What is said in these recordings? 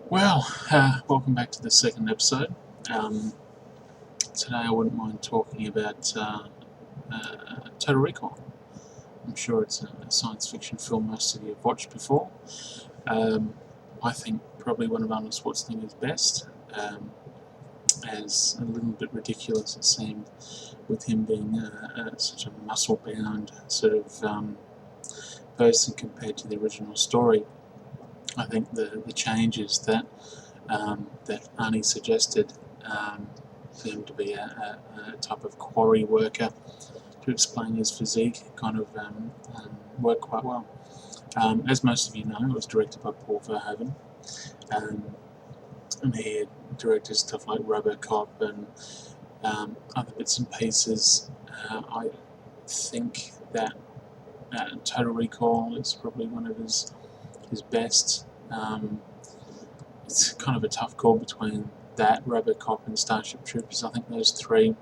Well, welcome back to the second episode. Um, Today I wouldn't mind talking about Total Recall. I'm sure it's a science fiction film most of you have watched before. Um, I think probably one of Arnold Schwarzenegger's best, as a little bit ridiculous it seemed with him being such a muscle-bound sort of person compared to the original story. I think the changes that Arnie suggested for him to be a type of quarry worker to explain his physique kind of worked quite well. As most of you know, it was directed by Paul Verhoeven, um, and he had directed stuff like RoboCop and other bits and pieces. I think that Total Recall is probably one of his best. It's kind of a tough call between that, RoboCop, and Starship Troopers. I think those three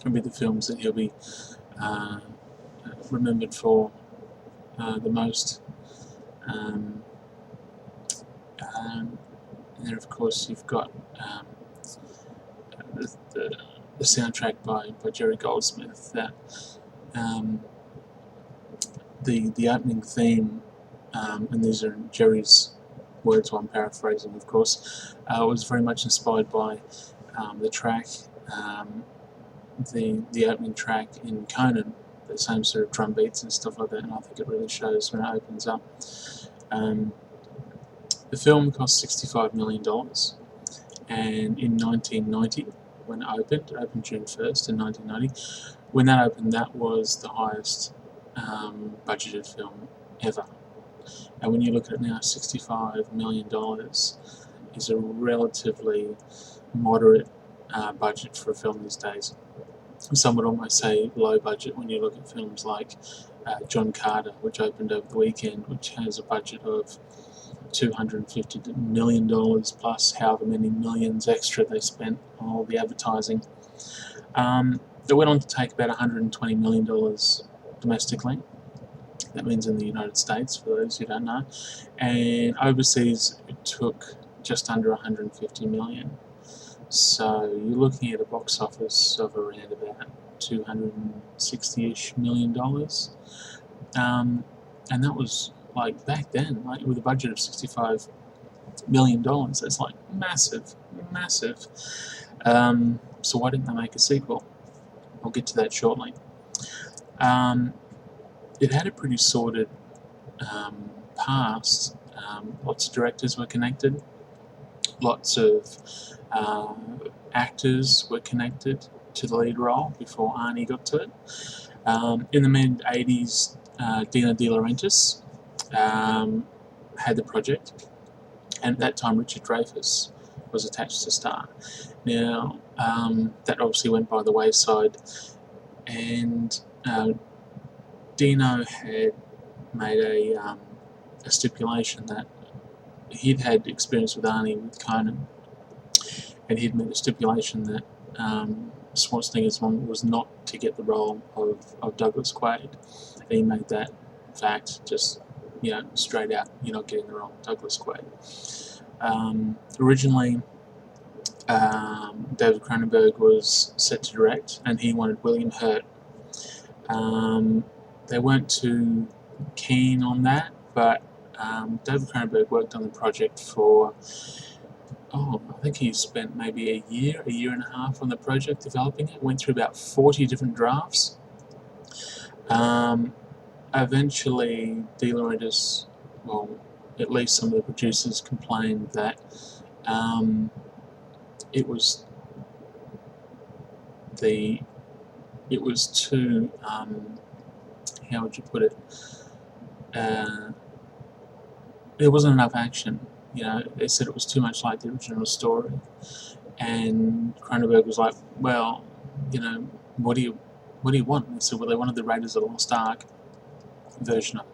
will be the films that he'll be uh, remembered for the most. Um, and then, of course, you've got the soundtrack by Jerry Goldsmith. That um, the opening theme, and these are Jerry's words, while I'm paraphrasing, of course, was very much inspired by the track, the opening track in Conan, the same sort of drum beats and stuff like that, and I think it really shows when it opens up. Um, the film cost $65 million, and in 1990, when it opened June 1st in 1990, when that opened, that was the highest budgeted film ever. And when you look at it now, $65 million is a relatively moderate budget for a film these days. Some would almost say low budget when you look at films like John Carter, which opened over the weekend, which has a budget of $250 million plus however many millions extra they spent on all the advertising. It went on to take about $120 million domestically. That means in the United States, for those who don't know. And overseas, it took just under 150 million. So you're looking at a box office of around about $260-ish million. And that was like back then, like with a budget of $65 million, that's like massive, massive. So why didn't they make a sequel? I'll get to that shortly. It had a pretty sordid past. Lots of directors were connected. Lots of actors were connected to the lead role before Arnie got to it. In the mid-80s, Dino De Laurentiis had the project, and at that time Richard Dreyfuss was attached to star. Now, that obviously went by the wayside, and Dino had made a stipulation that he'd had experience with Arnie with Conan, and he'd made a stipulation that Schwarzenegger's one was not to get the role of Douglas Quaid. And he made that fact just straight out. You're not getting the role of Douglas Quaid. Originally, David Cronenberg was set to direct, and he wanted William Hurt. They weren't too keen on that, but David Cronenberg worked on the project for, I think he spent maybe a year and a half on the project developing it. Went through about 40 different drafts. Eventually, De Laurentiis, well, at least some of the producers complained that it was too, how would you put it? There wasn't enough action. They said it was too much like the original story. And Cronenberg was like, well, what do you want? And they said, well, they wanted the Raiders of the Lost Ark version of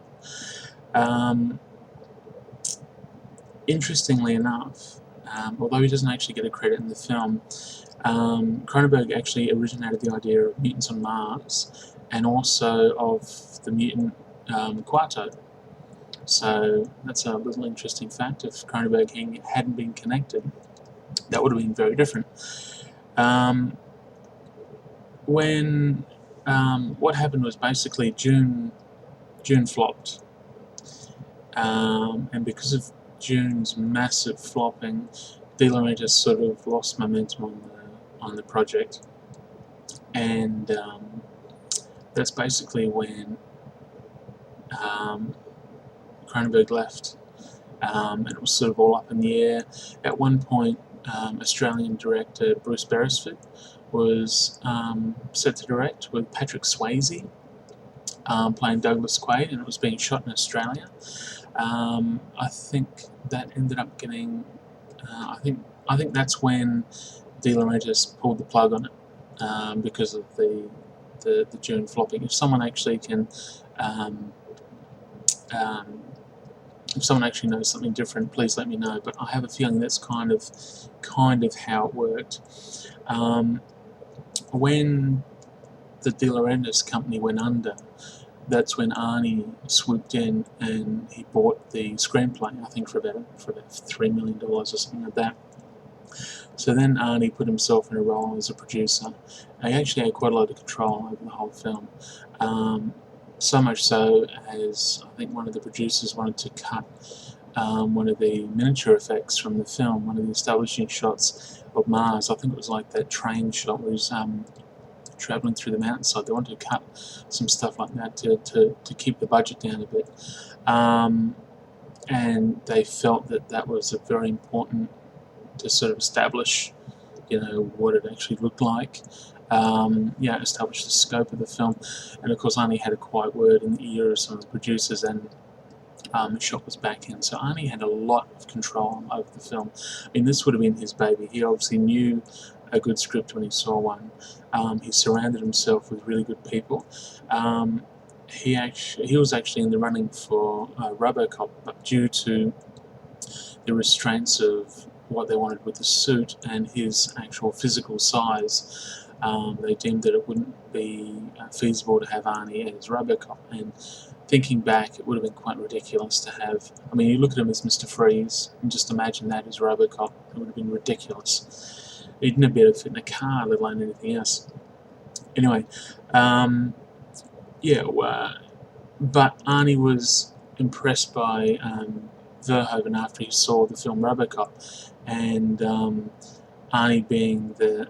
it. Interestingly enough, although he doesn't actually get a credit in the film, Cronenberg actually originated the idea of mutants on Mars, and also of the mutant Kuato. So that's a little interesting fact. If Cronenberg hadn't been connected, that would have been very different. What happened was basically Dune flopped, and because of Dune's massive flopping, De Laurentiis sort of lost momentum on the project, and that's basically when Cronenberg left. It was sort of all up in the air. At one point, Australian director Bruce Beresford was set to direct, with Patrick Swayze playing Douglas Quaid, and it was being shot in Australia. I think that ended up getting. I think that's when De Laurentiis pulled the plug on it, because of the Dune flopping. If someone actually can. If someone actually knows something different, please let me know. But I have a feeling that's kind of how it worked. When the De Laurentiis company went under, that's when Arnie swooped in and he bought the screenplay, I think for about $3 million or something like that. So then Arnie put himself in a role as a producer. He actually had quite a lot of control over the whole film. So much so as I think one of the producers wanted to cut one of the miniature effects from the film, one of the establishing shots of Mars. I think it was like that train shot where he's travelling through the mountainside. They wanted to cut some stuff like that to keep the budget down a bit. And they felt that was a very important to sort of establish, what it actually looked like. Establish the scope of the film, and of course Arnie had a quiet word in the ear of some of the producers, and the shot was back in. So Arnie had a lot of control over the film. I mean, this would have been his baby. He obviously knew a good script when he saw one. He surrounded himself with really good people. He was actually in the running for RoboCop, but due to the restraints of what they wanted with the suit and his actual physical size, they deemed that it wouldn't be feasible to have Arnie as RoboCop. And thinking back, it would have been quite ridiculous to have. I mean, you look at him as Mr. Freeze, and just imagine that as RoboCop. It would have been ridiculous. He didn't be able to fit in a car, let alone anything else. Anyway, but Arnie was impressed by Verhoeven after he saw the film RoboCop, and Arnie, being the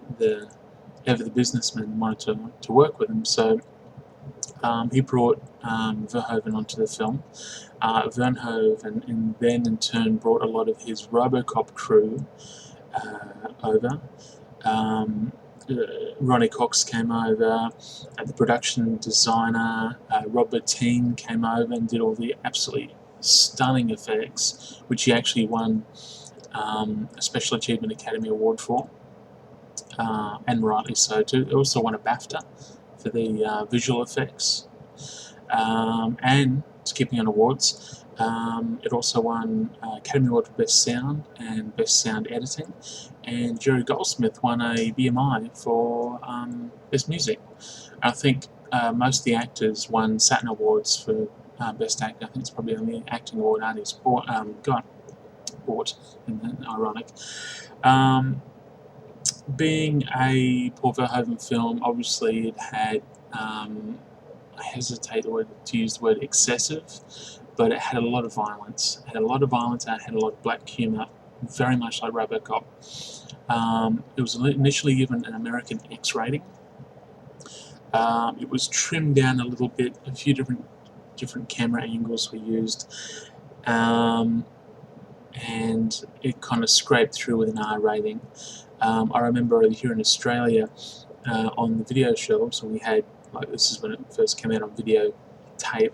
businessman, wanted to work with him, so he brought Verhoeven onto the film. Verhoeven then in turn brought a lot of his RoboCop crew over. Ronnie Cox came over, the production designer Rob Bottin came over and did all the absolutely stunning effects, which he actually won a Special Achievement Academy Award for, and rightly so too. It also won a BAFTA for the visual effects, and skipping on awards, it also won Academy Award for Best Sound and Best Sound Editing, and Jerry Goldsmith won a BMI for Best Music. I think most of the actors won Saturn Awards for Best Actor. I think it's probably the only acting award Arnie's got, and ironic. Being a Paul Verhoeven film, obviously it had, I hesitate to use the word excessive, but it had a lot of violence. It had a lot of violence and it had a lot of black humour, very much like RoboCop. It was initially given an American X rating. It was trimmed down a little bit. A few different camera angles were used, and it kind of scraped through with an R rating. I remember here in Australia, on the video shelves, we had, like, this is when it first came out on video tape,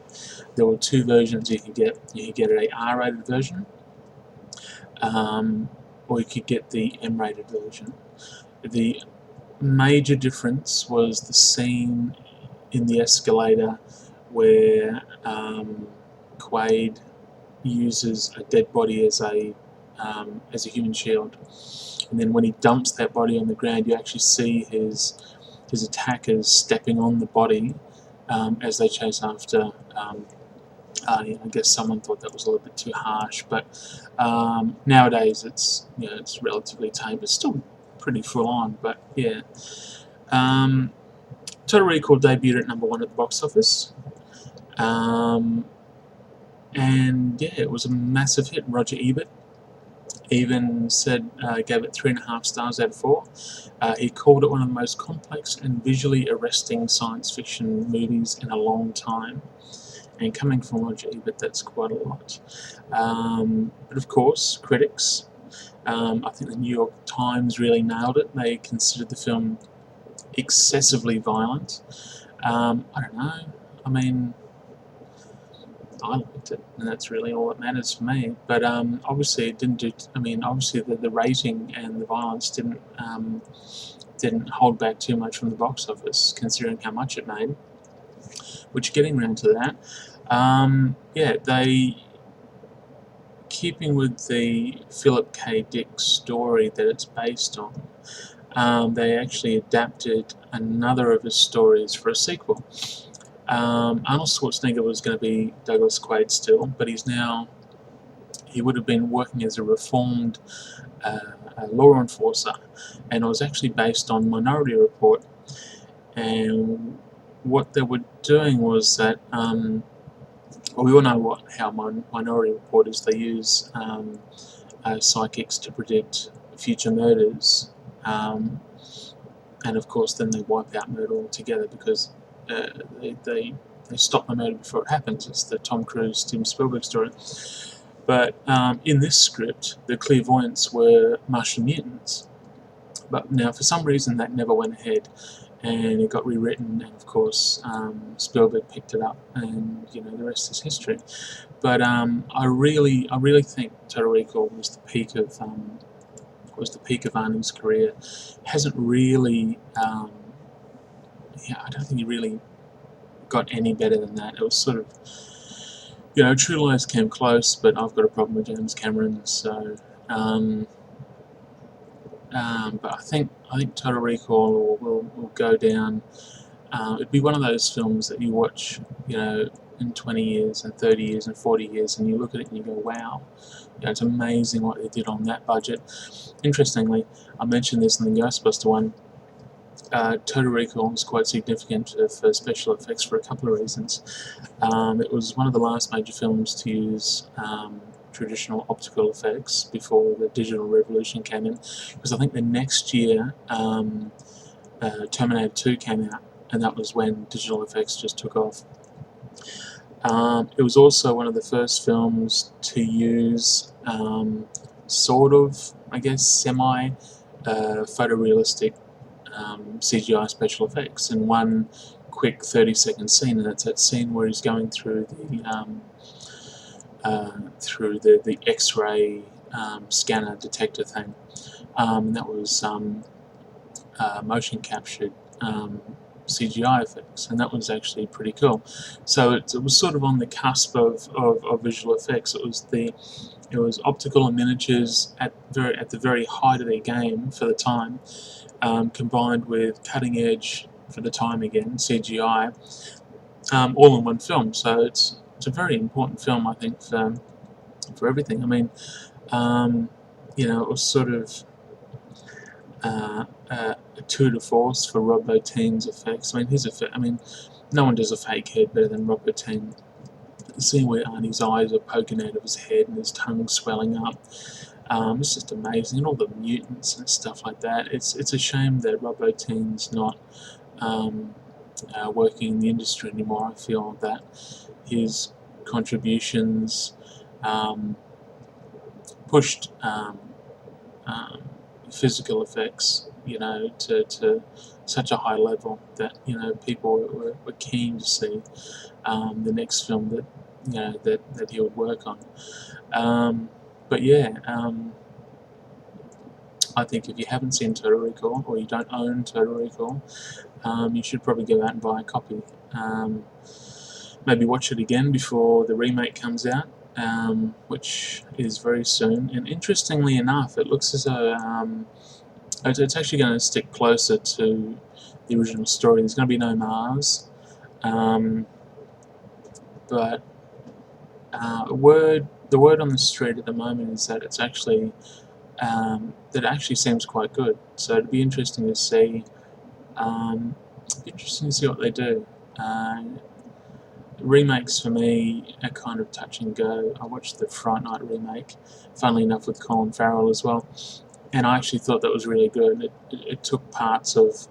there were two versions you could get. You could get an R-rated version, or you could get the M-rated version. The major difference was the scene in the escalator where Quaid uses a dead body as a human shield, and then when he dumps that body on the ground, you actually see his attackers stepping on the body as they chase after I guess someone thought that was a little bit too harsh, but nowadays it's relatively tame, but still pretty full on. But yeah, Total Recall debuted at #1 at the box office, and yeah, it was a massive hit. Roger Ebert even said gave it 3.5 stars out of 4. He called it one of the most complex and visually arresting science fiction movies in a long time. And coming from Roger Ebert, that's quite a lot. But of course, critics, I think the New York Times really nailed it. They considered the film excessively violent. I don't know. I mean, I liked it, and that's really all that matters for me. But obviously, it didn't do. I mean, obviously, the rating and the violence didn't hold back too much from the box office, considering how much it made. Which, getting round to that, yeah, they, keeping with the Philip K. Dick story that it's based on, they actually adapted another of his stories for a sequel. Arnold Schwarzenegger was going to be Douglas Quaid still, but he would have been working as a reformed law enforcer, and it was actually based on Minority Report. And what they were doing was that, well, we all know how Minority Report is. They use psychics to predict future murders, and of course then they wipe out murder altogether because they stop the murder before it happens. It's the Tom Cruise, Steven Spielberg story. But in this script, the clairvoyants were Martian mutants. But now, for some reason, that never went ahead, and it got rewritten. And of course, Spielberg picked it up, and the rest is history. But I really think Total Recall was the peak of Arnie's career. Hasn't really, I don't think he really got any better than that. It was sort of, True Lies came close, but I've got a problem with James Cameron, so. But I think Total Recall will go down. It'd be one of those films that you watch, in 20 years and 30 years and 40 years, and you look at it and you go, wow, it's amazing what they did on that budget. Interestingly, I mentioned this in the Ghostbuster one. Total Recall was quite significant for special effects for a couple of reasons. It was one of the last major films to use traditional optical effects before the digital revolution came in, because I think the next year Terminator 2 came out, and that was when digital effects just took off. It was also one of the first films to use sort of, I guess, semi photorealistic CGI special effects, and one quick 30-second scene, and that's that scene where he's going through the X-ray scanner detector thing. That was motion captured CGI effects, and that was actually pretty cool. So it was sort of on the cusp of visual effects. It was optical and miniatures at the very height of their game for the time, combined with cutting edge for the time again CGI, all in one film. So it's a very important film, I think, for everything. I mean, it was sort of a tour de force for Rob Bottin's effects. I mean, his effect. I mean, no one does a fake head better than Rob Bottin. The scene where Arnie's eyes are poking out of his head and his tongue swelling up. It's just amazing, and all the mutants and stuff like that. It's a shame that Rob Bottin's not working in the industry anymore. I feel that his contributions pushed physical effects, to such a high level that people were keen to see the next film that he would work on. But yeah, I think if you haven't seen Total Recall, or you don't own Total Recall, you should probably go out and buy a copy. Maybe watch it again before the remake comes out, which is very soon. And interestingly enough, it looks as though it's actually going to stick closer to the original story. There's going to be no Mars, but The word on the street at the moment is that it's actually that it actually seems quite good. So it'd be interesting to see. Interesting to see what they do. Remakes for me are kind of touch and go. I watched the Fright Night remake, funnily enough, with Colin Farrell as well, and I actually thought that was really good. It took parts of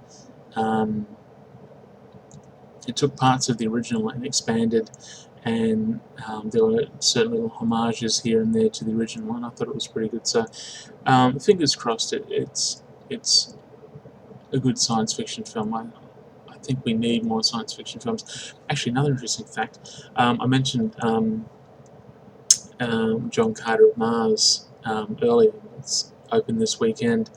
the original and expanded, and there were certain little homages here and there to the original, and I thought it was pretty good. So fingers crossed, it's a good science fiction film. I think we need more science fiction films. Actually, another interesting fact, I mentioned John Carter of Mars earlier. It's open this weekend.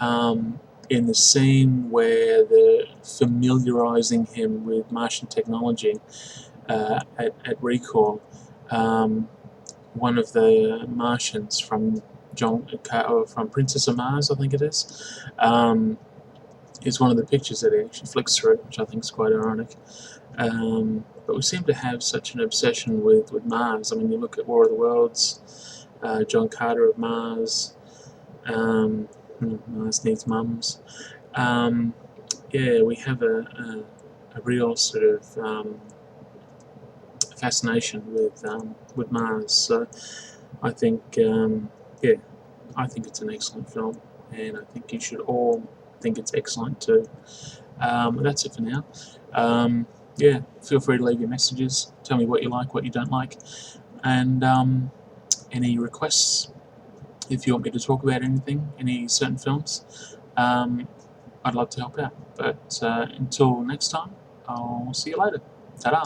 In the scene where they're familiarising him with Martian technology at Recall, one of the Martians from from Princess of Mars, I think it is one of the pictures that he actually flicks through, which I think is quite ironic. But we seem to have such an obsession with Mars. I mean, you look at War of the Worlds, John Carter of Mars, Mars Needs Mums. Yeah, we have a real sort of fascination with Mars. So I think, yeah, I think it's an excellent film, and I think you should all think it's excellent too. That's it for now. Yeah, feel free to leave your messages. Tell me what you like, what you don't like, and any requests. If you want me to talk about anything, any certain films, I'd love to help out. But until next time, I'll see you later. Ta-da!